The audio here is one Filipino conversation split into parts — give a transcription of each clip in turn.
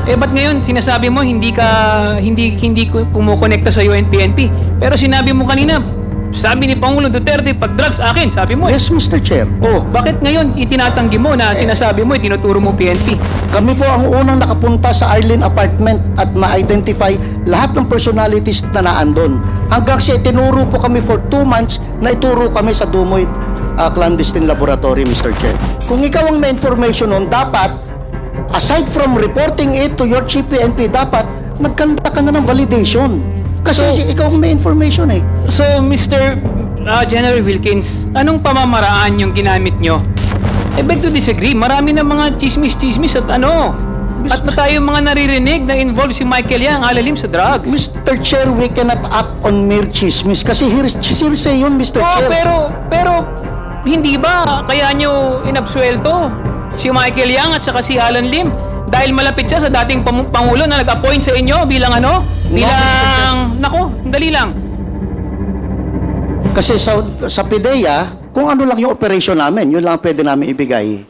Eh ba't ngayon sinasabi mo hindi kumukonekta sa iyo and PNP? Pero sinabi mo kanina, sabi ni Pangulong Duterte, pag drugs akin, sabi mo. Yes, Mr. Chair. Oh, bakit ngayon itinatanggi mo na sinasabi mo, tinuturo mo PNP? Kami po ang unang nakapunta sa Arlene apartment at ma-identify lahat ng personalities na naandun. Hanggang siya tinuro po kami for 2 months na ituro kami sa Dumoy clandestine laboratory, Mr. Chair. Kung ikaw ang may information nun, dapat, aside from reporting it to your chief PNP, dapat nagkanta ka na ng validation. Kasi ikaw ang may information eh. So, Mr. General Wilkins, anong pamamaraan yung ginamit nyo? I beg to disagree. Marami na mga chismis at ano. At na tayo mga naririnig na involved si Michael Yang alalim sa drugs. Mr. Chair, we cannot act on mere chismis kasi hearsay yun, Mr. Oh, Chair. pero hindi ba kaya nyo inabsuelto si Michael Yang at saka si Alan Lim? Dahil malapit siya sa dating Pangulo na nag-appoint sa inyo bilang ano? Bilang, nako, dali lang. Kasi sa PIDEA, kung ano lang yung operation namin, yun lang ang pwede namin ibigay.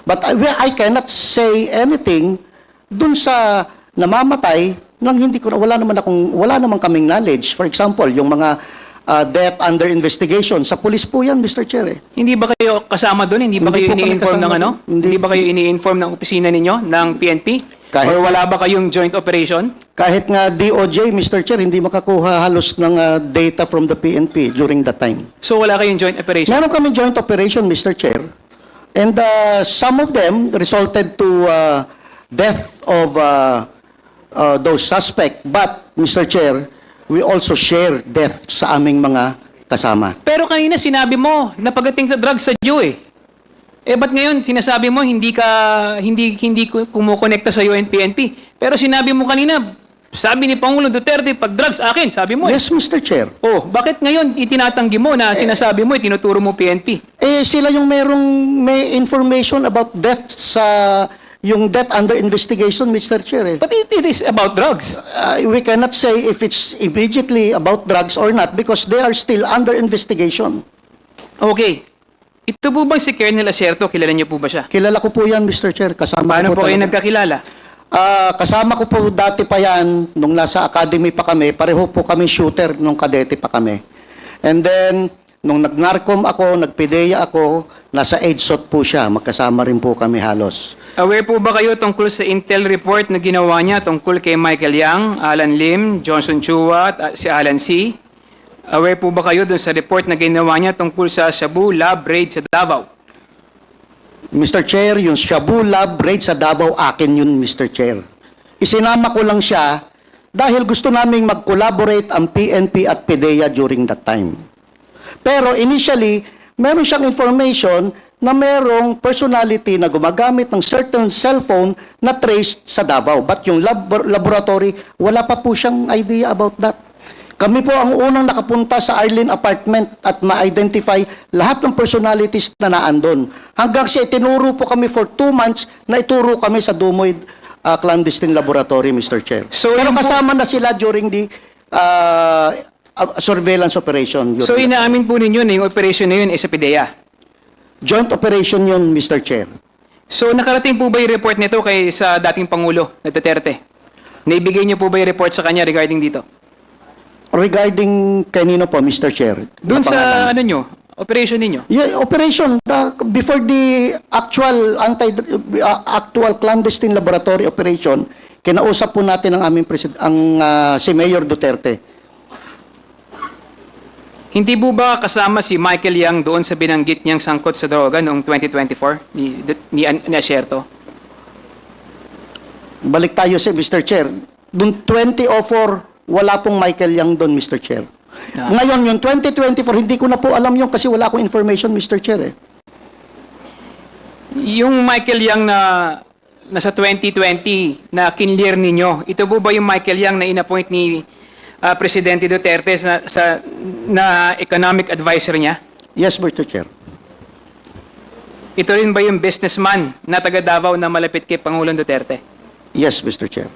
But I cannot say anything dun sa namamatay nang hindi ko wala naman kaming knowledge. For example, yung mga death under investigation sa police po yan, Mr. Chair. Eh. Hindi ba kayo kasama doon? Hindi ba Hindi kayo po kami ini-inform ng kasama ano? doon. Hindi ba kayo ini-inform ng opisina ninyo ng PNP? Or wala ba kayong joint operation? Kahit nga DOJ, Mr. Chair, hindi makakuha halos ng data from the PNP during that time. So wala kayong joint operation? Meron kami joint operation, Mr. Chair. And some of them resulted to death of those suspects. But, Mr. Chair, we also share death sa aming mga kasama. Pero kanina sinabi mo na pagdating sa drugs sa Diyo eh. Eh ba't ngayon sinasabi mo hindi kumukonekta sa iyo and PNP? Pero sinabi mo kanina, sabi ni Pangulong Duterte, pag drugs akin, sabi mo eh. Yes, Mr. Chair. Oh, bakit ngayon itinatanggi mo na sinasabi mo, tinuturo mo PNP? Eh, sila yung may information about death sa yung death under investigation, Mr. Chair. Eh. But it is about drugs. We cannot say if it's immediately about drugs or not because they are still under investigation. Okay. Ito po bang si Colonel Acerto? Kilala niyo po ba siya? Kilala ko po yan, Mr. Chair. Kasama Paano ko po kayo talaga. nagkakilala? Kasama ko po dati pa yan, nung nasa academy pa kami, pareho po kami shooter nung kadete pa kami. And then, nung nag-narcom ako, nag-PIDEA ako, nasa EDSOT po siya, magkasama rin po kami halos. Aware po ba kayo tungkol sa intel report na ginawa niya tungkol kay Michael Yang, Alan Lim, Johnson Chua at si Alan C? Aware po ba kayo dun sa report na ginawa niya tungkol sa Shabu Lab raid sa Davao? Mr. Chair, yung Shabu Lab raid sa Davao, akin yun, Mr. Chair. Isinama ko lang siya dahil gusto naming mag-collaborate ang PNP at PIDEA during that time. Pero initially, meron siyang information na merong personality na gumagamit ng certain cellphone na traced sa Davao. But yung laboratory, wala pa po siyang idea about that. Kami po ang unang nakapunta sa Arlene apartment at ma-identify lahat ng personalities na naandun. Hanggang siya tinuro po kami for 2 months na ituro kami sa Dumoy clandestine laboratory, Mr. Chair. So, Pero yun po- kasama na sila during the surveillance operation. So inaamin po ninyo na yung operation na yun ay sa PIDEA? Joint operation yun, Mr. Chair. So nakarating po ba yung report nito kay sa dating Pangulo na Duterte? Naibigay niyo po ba yung report sa kanya regarding dito? Regarding kanino po, Mr. Chair? Doon Na sa pangalan? ano nyo, operation ninyo? Yeah, operation before the actual clandestine laboratory operation, kinausap po natin ang aming si Mayor Duterte. Hindi po ba kasama si Michael Yang doon sa binanggit niyang sangkot sa droga noong 2024 ni Acerto? Balik tayo sa Mr. Chair. Doon 2004, wala pong Michael Yang doon, Mr. Chair. Ngayon, yung 2024, hindi ko na po alam yun kasi wala akong information, Mr. Chair. Eh. Yung Michael Yang na nasa 2020 na kinlear ninyo, ito po ba yung Michael Yang na inappoint ni Presidente Duterte na economic advisor niya? Yes, Mr. Chair. Ito rin ba yung businessman na taga Davao na malapit kay Pangulong Duterte? Yes, Mr. Chair.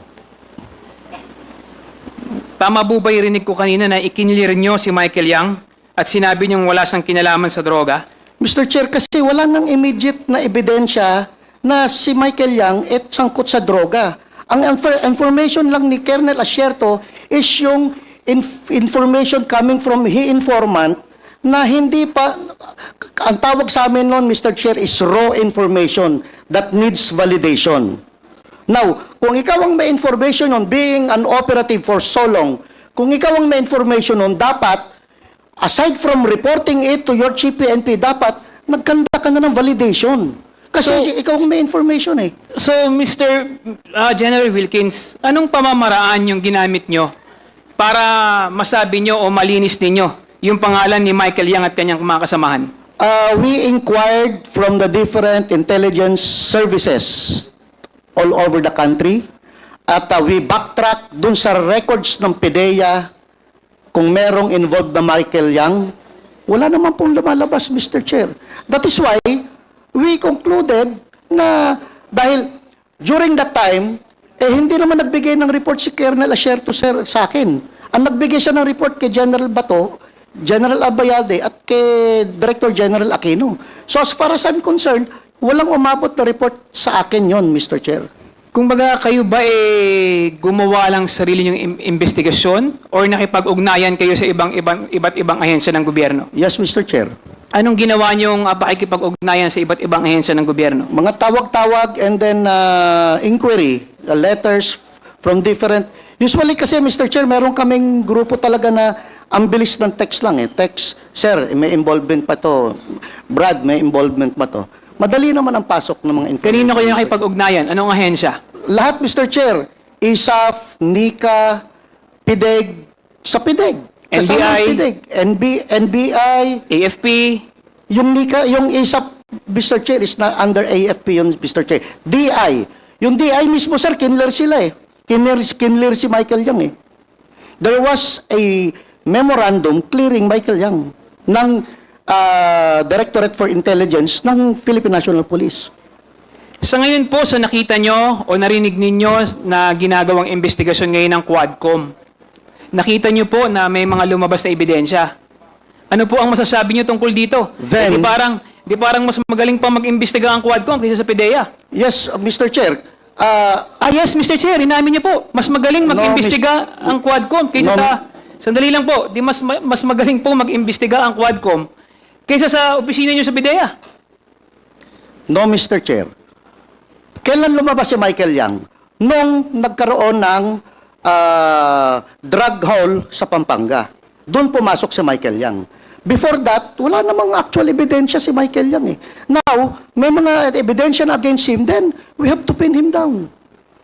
Tama po ba yung rinig ko kanina na ikinlear nyo si Michael Yang at sinabi niyong wala siyang kinalaman sa droga? Mr. Chair, kasi wala nang immediate na ebidensya na si Michael Yang sangkot sa droga. Ang information lang ni Colonel Asierto is yung information coming from informant na hindi pa, ang tawag sa amin noon, Mr. Chair, is raw information that needs validation. Now, kung ikaw ang may information on being an operative for so long, kung ikaw ang may information on dapat, aside from reporting it to your chief PNP, dapat nagkanda ka na ng validation. Kasi ikaw ang may information eh. So, Mr. General Wilkins, anong pamamaraan yung ginamit nyo para masabi nyo o malinis ninyo yung pangalan ni Michael Yang at kanyang mga kasamahan? We inquired from the different intelligence services all over the country at we backtrack dun sa records ng PDEA kung merong involved na Michael Yang. Wala naman pong lumalabas, Mr. Chair. That is why we concluded na dahil during that time, hindi naman nagbigay ng report si Colonel Asierto sir sa akin. Ang nagbigay siya ng report kay General Bato, General Abayalde at kay Director General Aquino. So as far as I'm concerned, walang umabot na report sa akin yon, Mr. Chair. Kung baga kayo ba gumawa lang sarili nyong investigasyon or nakipag-ugnayan kayo sa iba't ibang ahensya ng gobyerno? Yes, Mr. Chair. Anong ginawa nyong pakikipag-ugnayan sa iba't ibang ahensya ng gobyerno? Mga tawag-tawag and then inquiry, letters from different... Usually kasi, Mr. Chair, meron kaming grupo talaga na ang bilis ng text lang eh. Text, sir, may involvement pa to. Brad, may involvement pa to. Madali naman ang pasok ng mga information. Kanino kayo nakipag-ugnayan? Anong ahensya? Lahat, Mr. Chair. ISAF, NICA, PIDEG, sa PIDEG. Kasama ang NBI. PIDEG. NBI, AFP? yung NICA, yung ISAF, Mr. Chair, is na under AFP yun, Mr. Chair. DI. Yung DI mismo, sir, kinler sila eh. Kinler si Michael Yang eh. There was a memorandum clearing Michael Yang ng Directorate for Intelligence ng Philippine National Police. Sa ngayon po, sa nakita nyo o narinig ninyo na ginagawang investigasyon ngayon ng Quadcom, nakita nyo po na may mga lumabas na ebidensya. Ano po ang masasabi nyo tungkol dito? Then- Di parang mas magaling pa mag-imbestiga ang Quadcom kaysa sa PDEA. Yes, Mr. Chair. Yes, Mr. Chair, inamin niyo po. Mas magaling mag-imbestiga ang Quadcom kaysa No, sa... Sandali lang po. Di mas magaling po mag-imbestiga ang Quadcom kaysa sa opisina niyo sa PDEA. No, Mr. Chair. Kailan lumabas si Michael Yang? Nung nagkaroon ng drug haul sa Pampanga. Doon pumasok si Michael Yang. Before that, wala namang actual ebidensya si Michael Yang eh. Now, may mga ebidensya na against him, then we have to pin him down.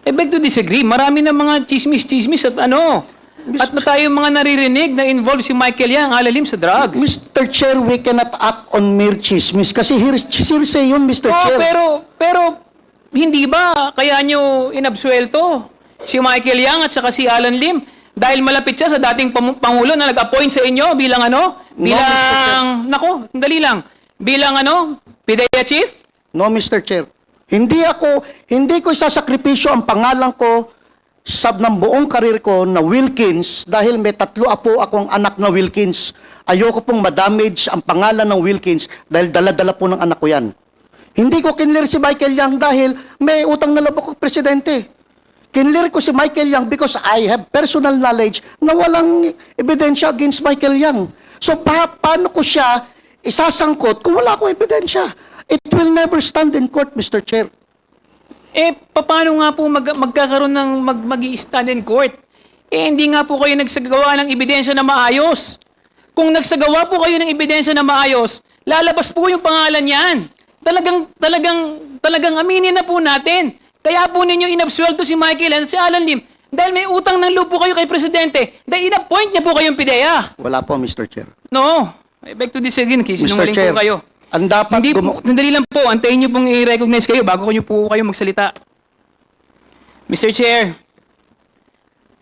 Beg to disagree. Marami na mga chismis at ano. At na tayo mga naririnig na involved si Michael Yang alalim sa drugs. Mr. Chair, we cannot act on mere chismis kasi hearsay yun, Mr. Chair. Pero hindi ba kaya nyo inabsuelto si Michael Yang at saka si Alan Lim dahil malapit siya sa dating Pangulo na nag-appoint sa inyo bilang ano? Sandali lang. Bilang ano? PDEA chief? No, Mr. Chair. Hindi ko isasakripisyo ang pangalan ko ng buong karir ko na Wilkins dahil may 3 apo akong anak na Wilkins. Ayoko pong madamage ang pangalan ng Wilkins dahil dala-dala po ng anak ko yan. Hindi ko kinlir si Michael Yang dahil may utang na loob ako presidente. Kinlir ko si Michael Yang because I have personal knowledge na walang ebidensya against Michael Yang. So, paano ko siya isasangkot kung wala akong ebidensya? It will never stand in court, Mr. Chair. Paano nga po magkakaroon ng mag-i-stand in court? Hindi nga po kayo nagsagawa ng ebidensya na maayos. Kung nagsagawa po kayo ng ebidensya na maayos, lalabas po yung pangalan yan. Talagang aminin na po natin. Kaya po ninyo inabsuelto si Michael at si Alan Lim dahil may utang ng loob po kayo kay Presidente dahil in-appoint niya po kayong PDEA. Wala po, Mr. Chair. No. I beg to disagree. Mr. Sinungaling Chair, po kayo. ang dapat Sandali lang po. Antayin niyo pong i-recognize kayo bago niyo po kayo magsalita. Mr. Chair,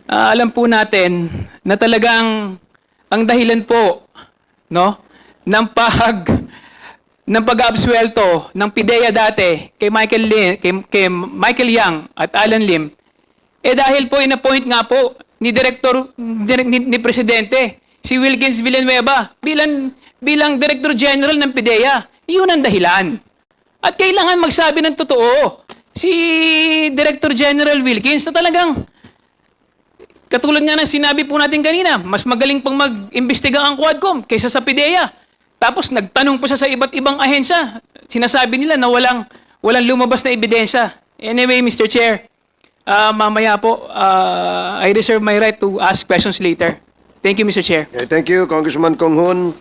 alam po natin na talagang ang dahilan po ng pag-absuelto ng PDEA dati kay Michael Yang at Alan Lim dahil po in-appoint nga po ni Presidente si Wilkins Villanueva bilang Director General ng PDEA. Yun ang dahilan. At kailangan magsabi ng totoo. si Director General Wilkins na talagang katulad nga ng sinabi po natin kanina, mas magaling pang mag-imbestiga ang Quadcom kaysa sa PIDEA. Tapos nagtanong pa siya sa iba't ibang ahensya. Sinasabi nila na walang lumabas na ebidensya. Anyway, Mr. Chair, mamaya po, I reserve my right to ask questions later. Thank you, Mr. Chair. Okay, thank you, Congressman Kong Hun.